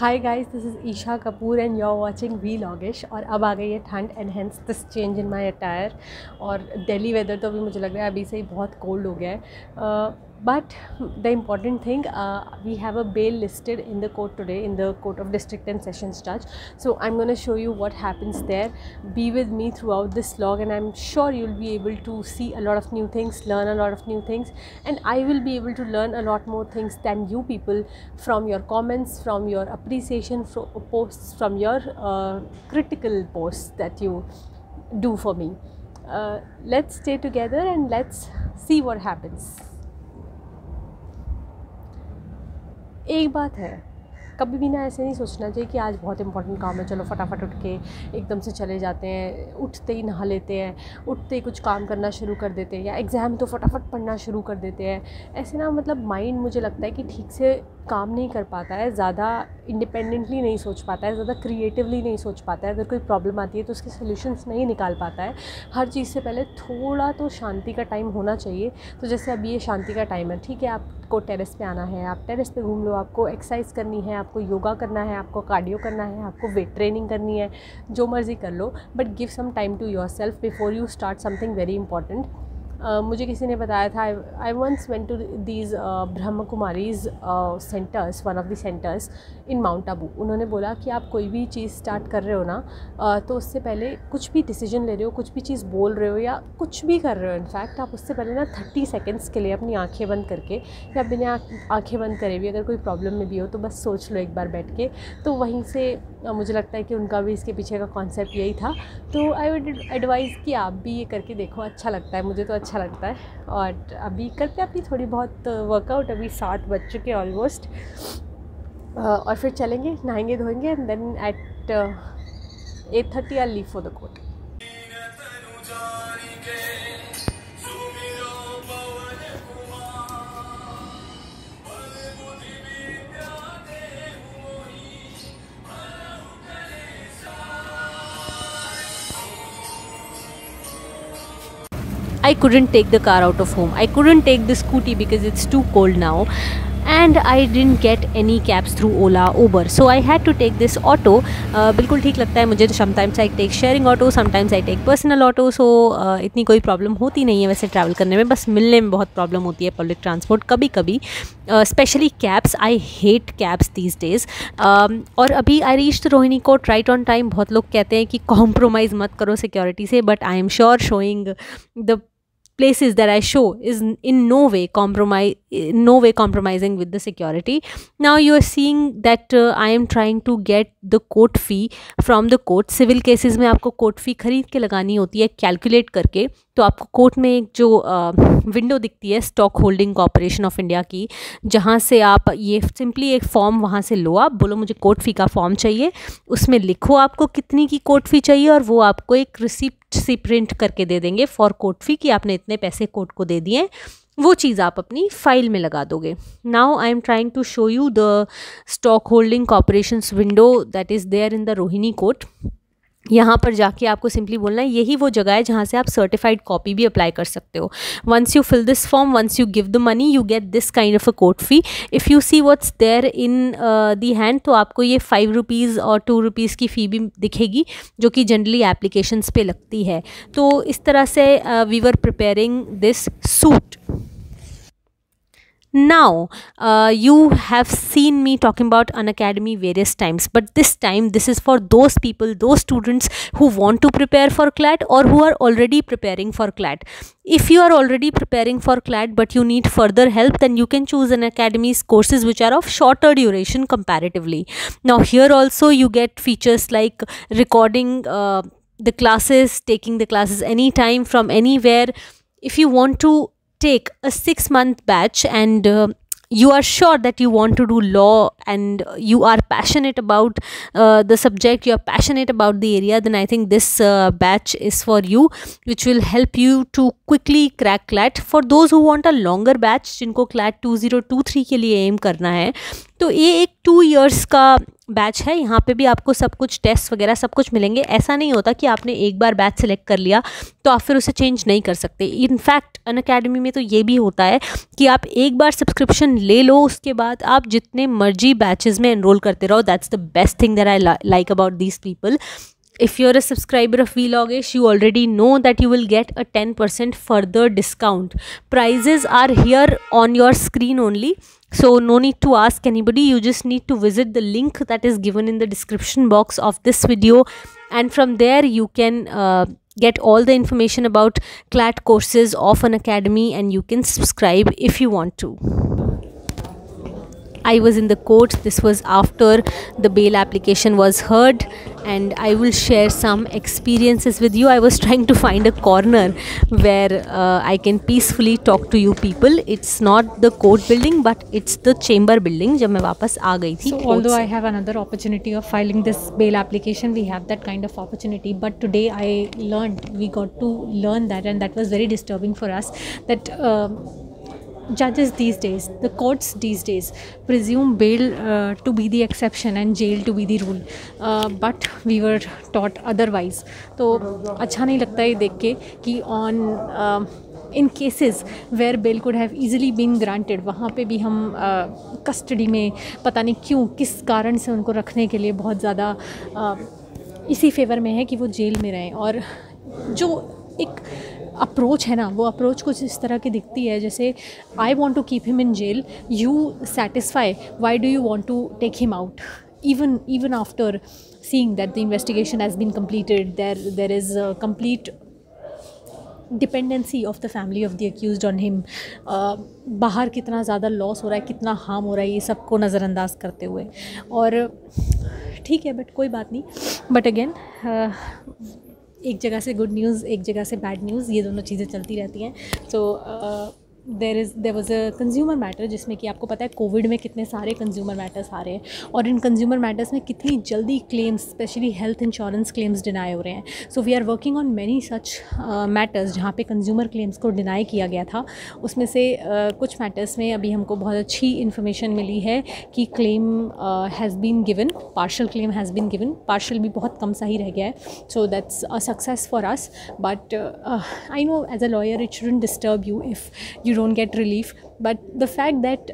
Hi guys, this is Isha Kapoor and you're watching Vlogish। और अब आ गई है ठंड and hence this change in my attire. और दिल्ली वेदर तो अभी मुझे लग रहा है अभी से ही बहुत कोल्ड हो गया है। But the important thing, we have a bail listed in the court today in the court of district and sessions जज। So I am gonna show you what happens there. Be with me throughout this vlog and I am sure you will be able to see a lot of new things, learn a lot of new things, and I will be able to learn a lot more things than you people from your comments, from your appreciation posts, from your critical posts that you do for me. Let's stay together and let's see what happens. एक बात है, कभी भी ना ऐसे नहीं सोचना चाहिए कि आज बहुत इंपॉर्टेंट काम है, चलो फटाफट उठ के एकदम से चले जाते हैं, उठते ही नहा लेते हैं, उठते ही कुछ काम करना शुरू कर देते हैं, या एग्ज़ाम तो फटाफट पढ़ना शुरू कर देते हैं। ऐसे ना मतलब माइंड मुझे लगता है कि ठीक से काम नहीं कर पाता है, ज़्यादा इंडिपेंडेंटली नहीं सोच पाता है, ज़्यादा क्रिएटिवली नहीं सोच पाता है। अगर कोई प्रॉब्लम आती है तो उसके सॉल्यूशंस नहीं निकाल पाता है। हर चीज़ से पहले थोड़ा तो शांति का टाइम होना चाहिए। तो जैसे अभी ये शांति का टाइम है, ठीक है, आपको टेरेस पे आना है, आप टेरेस पे घूम लो, आपको एक्सरसाइज करनी है, आपको योगा करना है, आपको कार्डियो करना है, आपको वेट ट्रेनिंग करनी है, जो मर्ज़ी कर लो, but give some time to yourself before you start something very important. मुझे किसी ने बताया था, I once went to these Brahma Kumaris centres, one of the centres in Mount Abu. उन्होंने बोला कि आप कोई भी चीज़ स्टार्ट कर रहे हो ना, तो उससे पहले कुछ भी डिसीजन ले रहे हो, कुछ भी चीज़ बोल रहे हो या कुछ भी कर रहे हो, इनफैक्ट आप उससे पहले ना 30 सेकेंड्स के लिए अपनी आंखें बंद करके या बिना आंखें बंद करे भी अगर कोई प्रॉब्लम में भी हो तो बस सोच लो एक बार बैठ के। तो वहीं से मुझे लगता है कि उनका भी इसके पीछे का कॉन्सेप्ट यही था। तो आई वुड एडवाइज़ कि आप भी ये करके देखो, अच्छा लगता है, मुझे तो अच्छा लगता है। और अभी करते हैं अपनी थोड़ी बहुत वर्कआउट। अभी 7 बज चुके ऑलमोस्ट, और फिर चलेंगे, नहाएंगे धोएंगे, and then at 8:30 I leave for the court. I couldn't take the car out of home. I couldn't take the scooty because it's too cold now, and I didn't get any cabs through Ola, Uber. So I had to take this auto. बिल्कुल ठीक लगता है मुझे तो। sometimes I take sharing auto, sometimes I take personal auto. So इतनी कोई problem होती नहीं है वैसे ट्रैवल करने में, बस मिलने में बहुत प्रॉब्लम होती है पब्लिक ट्रांसपोर्ट कभी कभी, specially cabs. I hate cabs these days. और अभी I reached Rohini court right on time. बहुत लोग कहते हैं कि कॉम्प्रोमाइज़ मत करो सिक्योरिटी से, but I am sure showing the places that I show is in no way compromising with the security. Now you are seeing that I am trying to get the court fee from the court. Civil cases में आपको court fee खरीद के लगानी होती है calculate करके। तो आपको कोर्ट में एक जो विंडो दिखती है stock holding corporation of India की, जहाँ से आप ये सिंपली एक फॉर्म वहाँ से लो, आप बोलो मुझे कोर्ट फ़ी का फॉर्म चाहिए, उसमें लिखो आपको कितनी की कोर्ट फ़ी चाहिए, और वो आपको एक रिसिप्ट सी प्रिंट करके दे देंगे फॉर कोर्ट फ़ी कि आपने इतने पैसे कोर्ट को दे दिए। वो चीज़ आप अपनी फाइल में लगा दोगे। Now I am trying to show you the stock holding corporations window that is there in the Rohini court. यहाँ पर जाके आपको सिंपली बोलना है यही वो जगह है जहाँ से आप सर्टिफाइड कॉपी भी अप्लाई कर सकते हो। Once you fill this form, once you give the money, you get this kind of a court fee. If you see what's there in the hand, तो आपको ये 5 रुपीज़ और 2 रुपीज़ की फ़ी भी दिखेगी, जो कि जनरली एप्लीकेशंस पे लगती है। तो इस तरह से we were preparing this suit. Now you have seen me talking about Unacademy various times, but this time this is for those people, those students who want to prepare for CLAT or who are already preparing for CLAT. If you are already preparing for CLAT but you need further help, then you can choose Unacademy's courses which are of shorter duration comparatively. Now here also you get features like recording the classes, taking the classes anytime from anywhere. If you want to take a 6-month batch and you are sure that you want to do law and you are passionate about the subject, you are passionate about the area, then I think this batch is for you, which will help you to quickly crack CLAT. For those who want a longer batch, जिनको CLAT 2023 के लिए M करना है, तो ये एक 2 years का batch है। यहाँ पे भी आपको सब कुछ टेस्ट वगैरह सब कुछ मिलेंगे। ऐसा नहीं होता कि आपने एक बार बैच सेलेक्ट कर लिया तो आप फिर उसे चेंज नहीं कर सकते। इनफैक्ट अनअकैडमी में तो ये भी होता है कि आप एक बार सब्सक्रिप्शन ले लो, उसके बाद आप जितने मर्जी भी बैचेस में एनरोल करते रहो. That's the best thing that I like about these people. If you're a subscriber of Vlogish, you already know that you will get a 10% further discount. Prices are here on your screen only, so no need to ask anybody. You just need to visit the link that is given in the description box of this video, and from there you can get all the information about CLAT courses of an academy, and you can subscribe if you want to. I was in the court. This was after the bail application was heard, and I will share some experiences with you. I was trying to find a corner where I can peacefully talk to you people. It's not the court building, but it's the chamber building. जब मैं वापस आ गई थी. So although I have another opportunity of filing this bail application, we have that kind of opportunity. But today we got to learn that, and that was very disturbing for us. That judges these days, the courts these days, presume bail to be the exception and jail to be the rule, but we were taught otherwise. तो अच्छा नहीं लगता है देख के कि in cases where bail could have easily been granted, वहाँ पे भी हम कस्टडी में पता नहीं क्यों किस कारण से उनको रखने के लिए बहुत ज़्यादा इसी फेवर में है कि वो जेल में रहें. और जो एक अप्रोच है ना, वो अप्रोच कुछ इस तरह की दिखती है जैसे I want to keep him in jail, you satisfy, why do you want to take him out, even after seeing that the investigation has been completed, there is a complete dependency of the family of the accused on him. बाहर कितना ज़्यादा loss हो रहा है, कितना harm हो रहा है, ये सबको नज़रअंदाज करते हुए. और ठीक है, बट कोई बात नहीं. बट अगेन एक जगह से गुड न्यूज़, एक जगह से बैड न्यूज़, ये दोनों चीज़ें चलती रहती हैं. So there was a consumer matter, जिसमें कि आपको पता है कोविड में कितने सारे कंज्यूमर मैटर्स आ रहे हैं, और इन कंज्यूमर मैटर्स में कितनी जल्दी claims, specially health insurance claims deny हो रहे हैं. So we are working on many such matters जहाँ पे कंज्यूमर क्लेम्स को डिनाई किया गया था. उसमें से कुछ मैटर्स में अभी हमको बहुत अच्छी इन्फॉर्मेशन मिली है कि claim has been given, partial claim has been given. Partial भी बहुत कम सा ही रह गया है. So that's a success for us. But I know as a lawyer it shouldn't disturb you if you don't get relief, but the fact that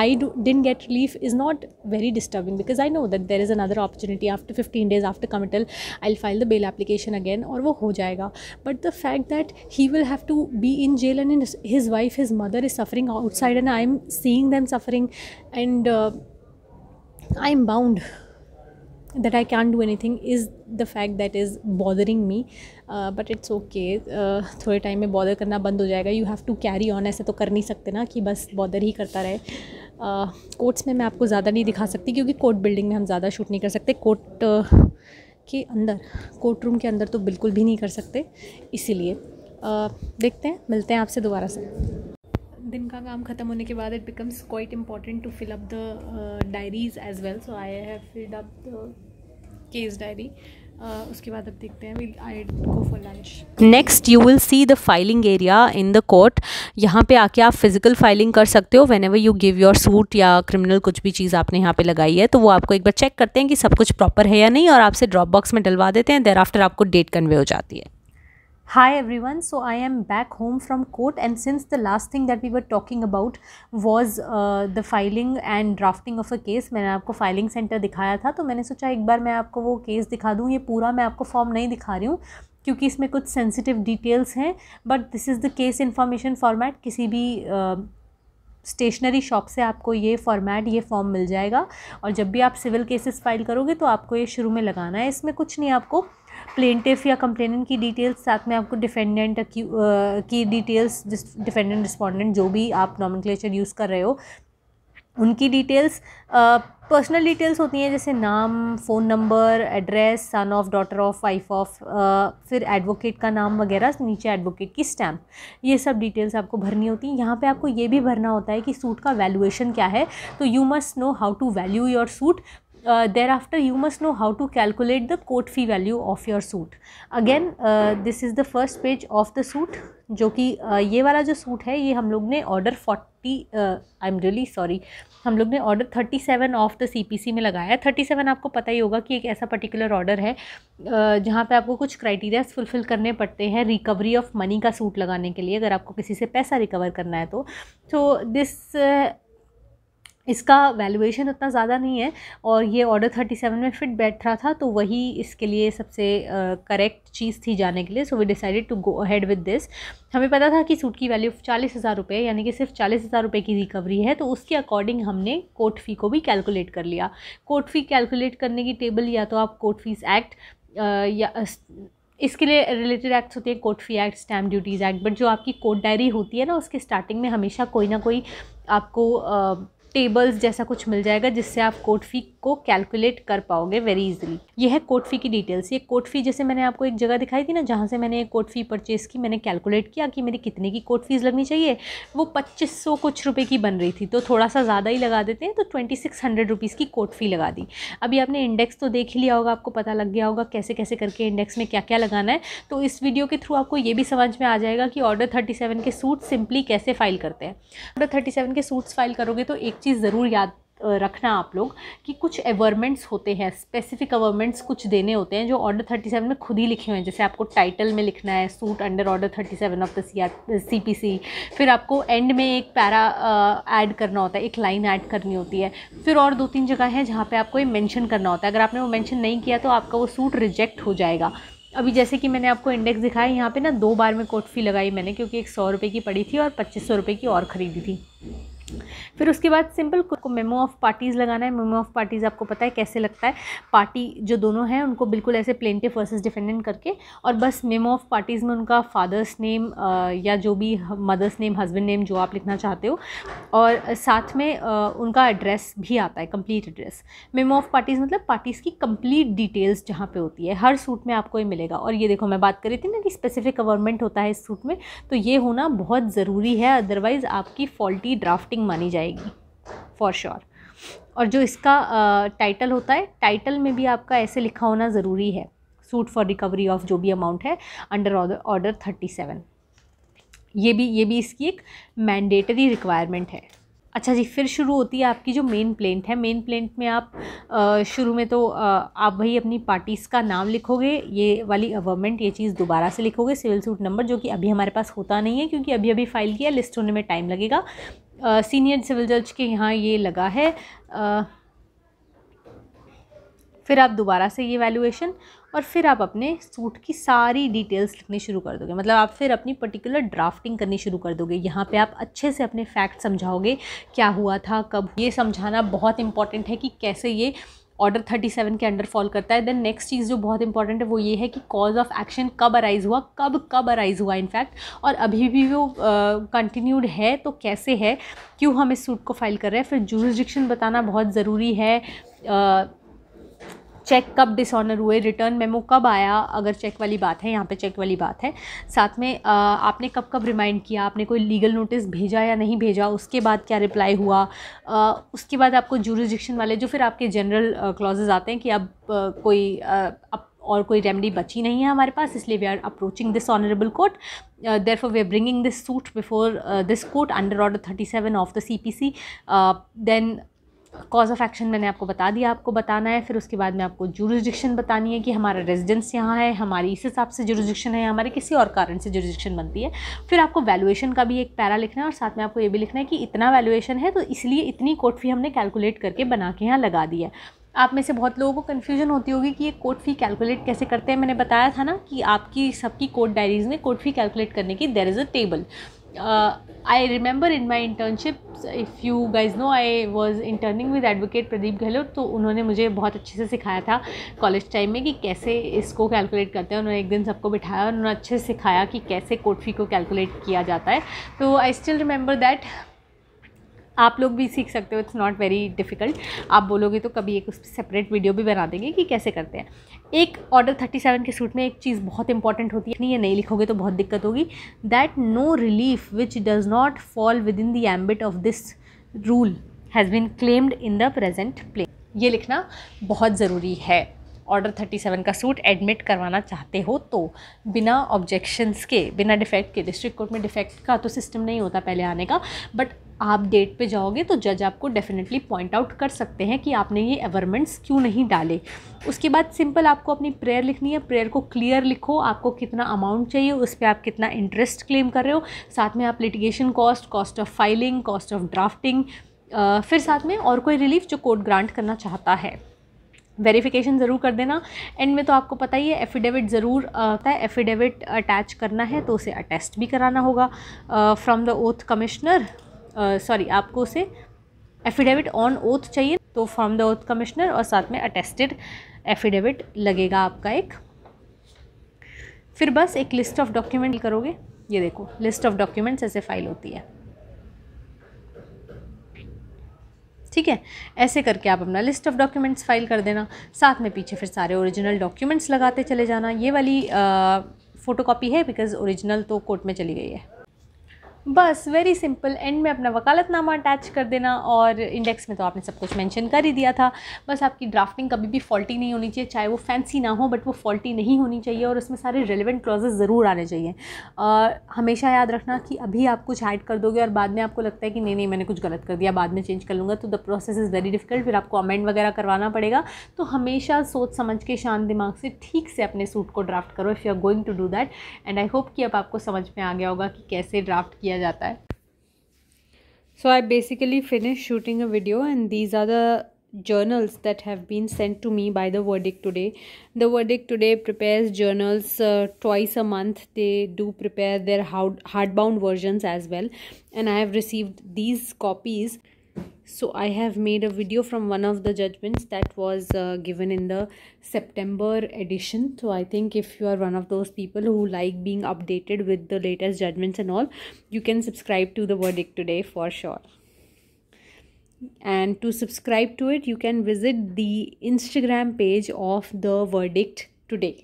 I didn't get relief is not very disturbing, because I know that there is another opportunity after 15 days after committal. I'll file the bail application again और वो हो जाएगा. But the fact that he will have to be in jail and his wife, his mother is suffering outside, and I'm seeing them suffering, and I'm bound that I can't do anything, is the fact that is bothering me. But it's okay. थोड़े time में bother करना बंद हो जाएगा. You have to carry on. ऐसे तो कर नहीं सकते ना कि बस बॉदर ही करता रहे. कोर्ट्स में मैं आपको ज़्यादा नहीं दिखा सकती, क्योंकि कोर्ट बिल्डिंग में हम ज़्यादा शूट नहीं कर सकते. कोर्ट के अंदर, कोर्ट रूम के अंदर तो बिल्कुल भी नहीं कर सकते. इसीलिए देखते हैं, मिलते हैं आपसे दोबारा से. दिन का काम ख़त्म होने के बाद it becomes quite important to fill up the diaries as well. So I have filled up the case diary. उसके बाद अब देखते हैं, I go for lunch. Next you will see the filing area in the court. यहाँ पे आके आप physical filing कर सकते हो. Whenever you give your suit या क्रिमिनल कुछ भी चीज़ आपने यहाँ पे लगाई है, तो वो आपको एक बार चेक करते हैं कि सब कुछ प्रॉपर है या नहीं, और आपसे ड्रॉप बॉक्स में डलवा देते हैं. देयर आफ्टर आपको डेट कन्वे हो जाती है. Hi everyone, so I am back home from court, and since the last thing that we were talking about was the filing and drafting of a case, मैंने आपको filing centre दिखाया था, तो मैंने सोचा एक बार मैं आपको वो केस दिखा दूँ. ये पूरा मैं आपको फॉर्म नहीं दिखा रही हूँ क्योंकि इसमें कुछ सेंसिटिव डिटेल्स हैं, but this is the case information format. किसी भी स्टेशनरी शॉप से आपको ये फॉर्मेट, ये फॉर्म मिल जाएगा, और जब भी आप सिविल केसेस फाइल करोगे तो आपको ये शुरू में लगाना है. इसमें कुछ नहीं, आपको प्लेंटिफ या कंप्लेनेंट की डिटेल्स, साथ में आपको डिफेंडेंट की डिटेल्स, डिफेंडेंट रिस्पोंडेंट जो भी आप नॉमेनक्लेचर यूज़ कर रहे हो उनकी डिटेल्स, पर्सनल डिटेल्स होती हैं जैसे नाम, phone number, address, son of, daughter of, wife of, फिर एडवोकेट का नाम वगैरह, नीचे एडवोकेट की स्टैम्प. ये सब डिटेल्स आपको भरनी होती हैं. यहाँ पे आपको ये भी भरना होता है कि सूट का वैल्यूएशन क्या है. तो you must know how to value your suit. thereafter you must know how to calculate the court fee value of your suit. Again this is the first page of the suit, जो कि ये वाला जो suit है ये हम लोग ने order 40 I am really sorry, हम लोग ने ऑर्डर 37 ऑफ द CPC में लगाया है. 37 आपको पता ही होगा कि एक ऐसा पर्टिकुलर ऑर्डर है जहाँ पे आपको कुछ क्राइटेरियाज फुलफ़िल करने पड़ते हैं रिकवरी ऑफ मनी का सूट लगाने के लिए, अगर आपको किसी से पैसा रिकवर करना है तो. दिस इसका वैल्यूएशन उतना ज़्यादा नहीं है और ये ऑर्डर 37 में फिट बैठ रहा था, तो वही इसके लिए सबसे करेक्ट चीज़ थी जाने के लिए। So we decided to go ahead with this. हमें पता था कि सूट की वैल्यू 40,000 रुपये, यानी कि सिर्फ 40,000 रुपये की रिकवरी है, तो उसके अकॉर्डिंग हमने कोर्ट फ़ी को भी कैलकुलेट कर लिया। कोर्ट फ़ी कैलकुलेट करने की टेबल या तो आप कोर्ट फीस एक्ट या इसके लिए रिलेटेड एक्ट्स होते हैं, court fee act, stamp duties act, but जो आपकी कोर्ट डायरी होती है ना, उसके स्टार्टिंग में हमेशा कोई ना कोई आपको टेबल्स जैसा कुछ मिल जाएगा जिससे आप कोर्ट फ़ी को कैलकुलेट कर पाओगे वेरी इजीली। ये है कोर्ट फ़ी की डिटेल्स। ये कोर्ट फ़ी जैसे मैंने आपको एक जगह दिखाई थी ना, जहाँ से मैंने कोर्ट फ़ी परचेज़ की, मैंने कैलकुलेट किया कि मेरी कितने की कोर्ट फ़ीस लगनी चाहिए। वो 2500 कुछ रुपए की बन रही थी, तो थोड़ा सा ज़्यादा ही लगा देते हैं, तो 2600 रुपीज़ की कोर्ट फ़ी लगा दी। अभी आपने इंडेक्स तो देख लिया होगा, आपको पता लग गया होगा कैसे कैसे करके इंडेक्स में क्या क्या लगाना है। तो इस वीडियो के थ्रू आपको ये भी समझ में आ जाएगा कि ऑर्डर 37 के सूट सिंपली कैसे फ़ाइल करते हैं। ऑर्डर 37 के सूट्स फाइल करोगे तो एक चीज़ ज़रूर याद रखना आप लोग कि कुछ अवर्मेंट्स होते हैं, स्पेसिफिक अवर्मेंट्स कुछ देने होते हैं जो ऑर्डर 37 में खुद ही लिखे हुए हैं। जैसे आपको टाइटल में लिखना है suit under order 37 of the CPC, फिर आपको एंड में एक पैरा ऐड करना होता है, एक लाइन ऐड करनी होती है, फिर और 2-3 जगह हैं जहाँ पे आपको ये मेंशन करना होता है। अगर आपने वो मेंशन नहीं किया तो आपका वो सूट रिजेक्ट हो जाएगा। अभी जैसे कि मैंने आपको इंडेक्स दिखाया, यहाँ पे ना 2 बार में कोर्ट फ़ी लगाई मैंने, क्योंकि एक 100 रुपये की पड़ी थी और 2500 रुपये की और ख़रीदी थी। फिर उसके बाद सिंपल को मेमो ऑफ पार्टीज़ लगाना है। मेमो ऑफ पार्टीज़ आपको पता है कैसे लगता है, पार्टी जो दोनों हैं उनको बिल्कुल ऐसे प्लेंटिफ वर्सेस डिफेंडेंट करके, और बस मेमो ऑफ पार्टीज़ में उनका फादर्स नेम या जो भी मदर्स नेम, हस्बैंड नेम जो आप लिखना चाहते हो, और साथ में उनका एड्रेस भी आता है, complete address. Memo of parties मतलब पार्टीज़ की कंप्लीट डिटेल्स जहाँ पे होती है, हर सूट में आपको ये मिलेगा। और ये देखो मैं बात कर रही थी ना कि स्पेसिफिक गवर्नमेंट होता है इस सूट में, तो ये होना बहुत ज़रूरी है, अदरवाइज़ आपकी फॉल्टी ड्राफ्टिंग मानी जाएगी फॉर श्योर। और जो इसका टाइटल होता है, टाइटल में भी आपका ऐसे लिखा होना ज़रूरी है, सूट फॉर रिकवरी ऑफ जो भी अमाउंट है अंडर ऑर्डर 37। ये भी इसकी एक मैंडेटरी रिक्वायरमेंट है। अच्छा जी, फिर शुरू होती है आपकी जो मेन प्लेंट है। मेन प्लेंट में आप शुरू में तो आप वही अपनी पार्टीज़ का नाम लिखोगे, ये वाली गवर्नमेंट, ये चीज़ दोबारा से लिखोगे, सिविल सूट नंबर, जो कि अभी हमारे पास होता नहीं है क्योंकि अभी फाइल किया, लिस्ट होने में टाइम लगेगा। सीनियर सिविल जज के यहाँ ये लगा है। फिर आप दोबारा से ये वैल्यूएशन, और फिर आप अपने सूट की सारी डिटेल्स लिखनी शुरू कर दोगे। मतलब आप फिर अपनी पर्टिकुलर ड्राफ्टिंग करनी शुरू कर दोगे। यहाँ पे आप अच्छे से अपने फैक्ट समझाओगे, क्या हुआ था, कब। ये समझाना बहुत इंपॉर्टेंट है कि कैसे ये ऑर्डर 37 के अंडर फॉल करता है। देन नेक्स्ट चीज़ जो बहुत इंपॉर्टेंट है वो ये है कि कॉज ऑफ एक्शन कब अराइज़ हुआ, कब अराइज़ हुआ इनफैक्ट, और अभी भी वो कंटिन्यूड है तो कैसे है, क्यों हम इस सूट को फाइल कर रहे हैं। फिर जुरिसडिक्शन बताना बहुत ज़रूरी है, चेक कब डिसऑनर हुए, रिटर्न मेमो कब आया, अगर चेक वाली बात है, यहाँ पे चेक वाली बात है। साथ में आपने कब रिमाइंड किया, आपने कोई लीगल नोटिस भेजा या नहीं भेजा, उसके बाद क्या रिप्लाई हुआ। उसके बाद आपको जुरिसडिक्शन वाले जो फिर आपके जनरल क्लॉजेज आते हैं कि अब और कोई रेमेडी बची नहीं है हमारे पास, इसलिए we are approaching this honourable court, therefore we are bringing this suit before this court under order 37 of the CPC। Then cause of action मैंने आपको बता दिया, आपको बताना है। फिर उसके बाद में आपको जुरिसडिक्शन बतानी है कि हमारा रेजिडेंस यहाँ है, हमारी इस हिसाब से जुरिसडिक्शन है, हमारे किसी और कारण से जुरिसडिक्शन बनती है। फिर आपको वैल्यूएशन का भी एक पैरा लिखना है, और साथ में आपको ये भी लिखना है कि इतना वैल्यूएशन है तो इसलिए इतनी कोर्ट फी हमने कैलकुलेट करके बना के यहाँ लगा दी है। आप में से बहुत लोगों को कन्फ्यूजन होती होगी कि ये कोर्ट फ़ी कैलकुलेट कैसे करते हैं। मैंने बताया था ना कि आपकी सबकी कोर्ट डायरीज़ में कोर्ट फ़ी कैलकुलेट करने की there is a table. I remember in my internship, if you guys know, I was interning with advocate Pradeep Gehlot, तो उन्होंने मुझे बहुत अच्छे से सिखाया था कॉलेज टाइम में कि कैसे इसको कैलकुलेट करते हैं। उन्होंने एक दिन सबको बिठाया और उन्होंने अच्छे से सिखाया कि कैसे कोर्ट फी को कैलकुलेट किया जाता है। तो आई स्टिल रिमेंबर दैट। आप लोग भी सीख सकते हो, इट्स नॉट वेरी डिफ़िकल्ट। आप बोलोगे तो कभी एक उस पर सेपरेट वीडियो भी बना देंगे कि कैसे करते हैं। एक ऑर्डर 37 के सूट में एक चीज़ बहुत इंपॉर्टेंट होती है, नहीं ये नहीं लिखोगे तो बहुत दिक्कत होगी, that no relief which does not fall within the ambit of this rule has been claimed in the present plaint. ये लिखना बहुत ज़रूरी है। ऑर्डर 37 का सूट एडमिट करवाना चाहते हो तो बिना ऑब्जेक्शंस के, बिना डिफेक्ट के, डिस्ट्रिक्ट कोर्ट में डिफेक्ट का तो सिस्टम नहीं होता पहले आने का, बट आप डेट पे जाओगे तो जज आपको डेफिनेटली पॉइंट आउट कर सकते हैं कि आपने ये एवरमेंट्स क्यों नहीं डाले। उसके बाद सिंपल आपको अपनी प्रेयर लिखनी है। प्रेयर को क्लियर लिखो, आपको कितना अमाउंट चाहिए, उस पर आप कितना इंटरेस्ट क्लेम कर रहे हो, साथ में आप litigation cost, cost of filing, cost of drafting, फिर साथ में और कोई रिलीफ जो कोर्ट ग्रांट करना चाहता है, वेरिफिकेशन ज़रूर कर देना। एंड में तो आपको पता ही है एफिडेविट ज़रूर आता है, एफिडेविट अटैच करना है तो उसे अटेस्ट भी कराना होगा from the oath commissioner, sorry आपको उसे एफिडेविट ऑन ओथ चाहिए तो फ्रॉम द ओथ कमिश्नर, और साथ में अटेस्टेड एफिडेविट लगेगा आपका एक। फिर बस एक लिस्ट ऑफ डॉक्यूमेंट करोगे, ये देखो लिस्ट ऑफ डॉक्यूमेंट्स ऐसे फाइल होती है, ठीक है। ऐसे करके आप अपना लिस्ट ऑफ डॉक्यूमेंट्स फाइल कर देना, साथ में पीछे फिर सारे ओरिजिनल डॉक्यूमेंट्स लगाते चले जाना। ये वाली फ़ोटोकॉपी है बिकॉज़ ओरिजिनल तो कोर्ट में चली गई है। बस वेरी सिंपल। एंड में अपना वकालतनामा अटैच कर देना, और इंडेक्स में तो आपने सब कुछ मेंशन कर ही दिया था। बस आपकी ड्राफ्टिंग कभी भी फॉल्टी नहीं होनी चाहिए, चाहे वो फैंसी ना हो बट वो फॉल्टी नहीं होनी चाहिए, और उसमें सारे रेलिवेंट क्लॉजेस ज़रूर आने चाहिए। हमेशा याद रखना कि अभी आप कुछ ऐड कर दोगे और बाद में आपको लगता है कि नहीं मैंने कुछ गलत कर दिया, बाद में चेंज कर लूँगा, तो the process is very difficult, फिर आपको अमेंड वगैरह करवाना पड़ेगा। तो हमेशा सोच समझ के शांत दिमाग से ठीक से अपने सूट को ड्राफ्ट करो if you are going to do that. And I hope कि अब आपको समझ में आ गया होगा कि कैसे ड्राफ्ट किया जाता है। So I basically finished shooting a video, and these are the journals that have been sent to me by the Verdict Today. The Verdict Today prepares journals twice a month. They do prepare their hardbound versions as well, and I have received these copies. So I have made a video from one of the judgments that was given in the September edition. So I think if you are one of those people who like being updated with the latest judgments and all, you can subscribe to the Verdict Today for sure. And to subscribe to it, you can visit the Instagram page of the Verdict Today.